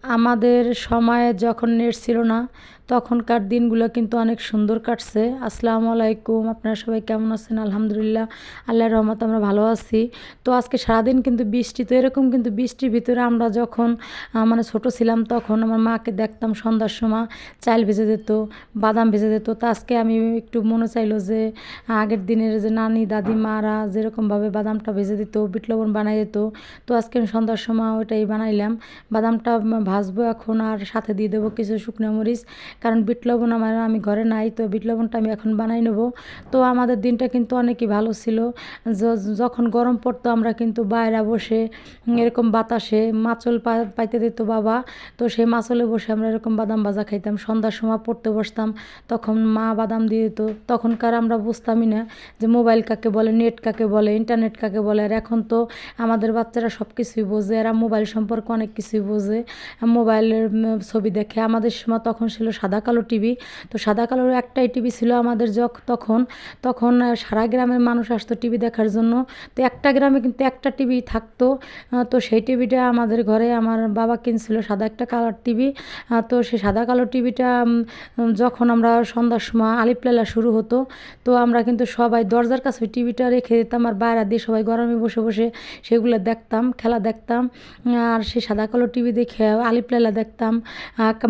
আমাদের সময়ে যখন নেট ছিল না তখনকার দিনগুলো কিন্তু অনেক সুন্দর কাটছে। আসসালামু আলাইকুম, আপনারা সবাই কেমন আছেন? আলহামদুলিল্লাহ, আল্লাহর রহমতে আমরা ভালো আছি। তো আজকে সারাদিন কিন্তু বৃষ্টি, তো এরকম কিন্তু বৃষ্টির ভিতরে আমরা যখন মানে ছোট ছিলাম তখন আমার মাকে দেখতাম সন্ধ্যার সময় চাল ভেজে দিত, বাদাম ভেজে দিত। তো আজকে আমি একটু মনে চাইলো যে আগের দিনের যে নানি দাদিমারা যেরকমভাবে বাদামটা ভেজে দিত, বিট লবণ বানাই দিত, তো আজকে আমি সন্ধ্যার সময় ওইটাই বানাইলাম। বাদামটা ভাজবো এখন, আর সাথে দিয়ে দেবো কিছু শুকনো মরিচ, কারণ বিট লবণ আমি ঘরে নাই, তো বিট লবণটা আমি এখন বানাই নেবো। তো আমাদের দিনটা কিন্তু অনেকই ভালো ছিল। যখন গরম পড়তো আমরা কিন্তু বাইরে বসে এরকম বাতাসে মাছল পাইতে দিত বাবা, তো সেই মাছলে বসে আমরা এরকম বাদাম ভাজা খাইতাম। সন্ধ্যার সময় পড়তে বসতাম, তখন মা বাদাম দিয়ে দিত। তখনকার আমরা বুঝতামই না যে মোবাইল কাকে বলে, নেট কাকে বলে, ইন্টারনেট কাকে বলে। আর এখন তো আমাদের বাচ্চারা সব কিছুই বোঝে, এরা মোবাইল সম্পর্কে অনেক কিছুই বোঝে, মোবাইলের ছবি দেখে। আমাদের সময় তখন ছিল সাদা কালো টিভি, তো সাদা কালোর একটাই টিভি ছিল আমাদের তখন তখন সারা গ্রামের মানুষ আসতো টিভি দেখার জন্য। তো একটা গ্রামে কিন্তু একটা টিভি থাকতো। তো সেই টিভিটা আমাদের ঘরে আমার বাবা কিনছিল, সাদা একটা কালার টিভি। তো সেই সাদা কালো টিভিটা যখন আমরা সন্ধ্যার সময় আলিপ লালা শুরু হতো, তো আমরা কিন্তু সবাই দরজার কাছে ওই টিভিটা রেখে দিতাম, আর বাইরে দিয়ে সবাই গরমে বসে বসে সেগুলো দেখতাম, খেলা দেখতাম। আর সেই সাদা কালো টিভি দেখে আলিপ লালা দেখতাম,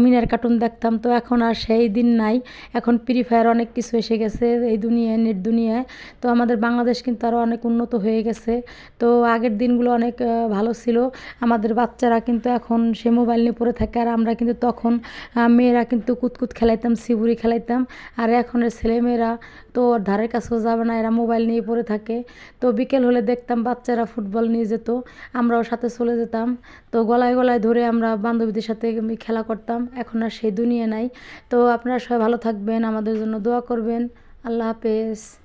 মিনার কার্টুন দেখতাম। তো এখন আর সেই দিন নাই, এখন ফ্রি ফায়ার অনেক কিছু এসে গেছে এই দুনিয়ায়, নেট দুনিয়ায়। তো আমাদের বাংলাদেশ কিন্তু আরও অনেক উন্নত হয়ে গেছে। তো আগের দিনগুলো অনেক ভালো ছিল। আমাদের বাচ্চারা কিন্তু এখন সে মোবাইল নিয়ে পড়ে থাকে, আর আমরা কিন্তু তখন মেয়েরা কিন্তু কুতকুত খেলাইতাম, সিবুরি খেলাইতাম। আর এখনের ছেলেমেয়েরা তো ওর ধারের কাছেও যাবে না, এরা মোবাইল নিয়ে পড়ে থাকে। তো বিকেল হলে দেখতাম বাচ্চারা ফুটবল নিয়ে যেত, আমরাও সাথে চলে যেতাম। তো গলায় গলায় ধরে আমরা বান্ধবীদের সাথে খেলা করতাম। এখন আর সেই দুনিয়া নাই। তো আপনারা সবাই ভালো থাকবেন, আমাদের জন্য দোয়া করবেন। আল্লাহ হাফেজ।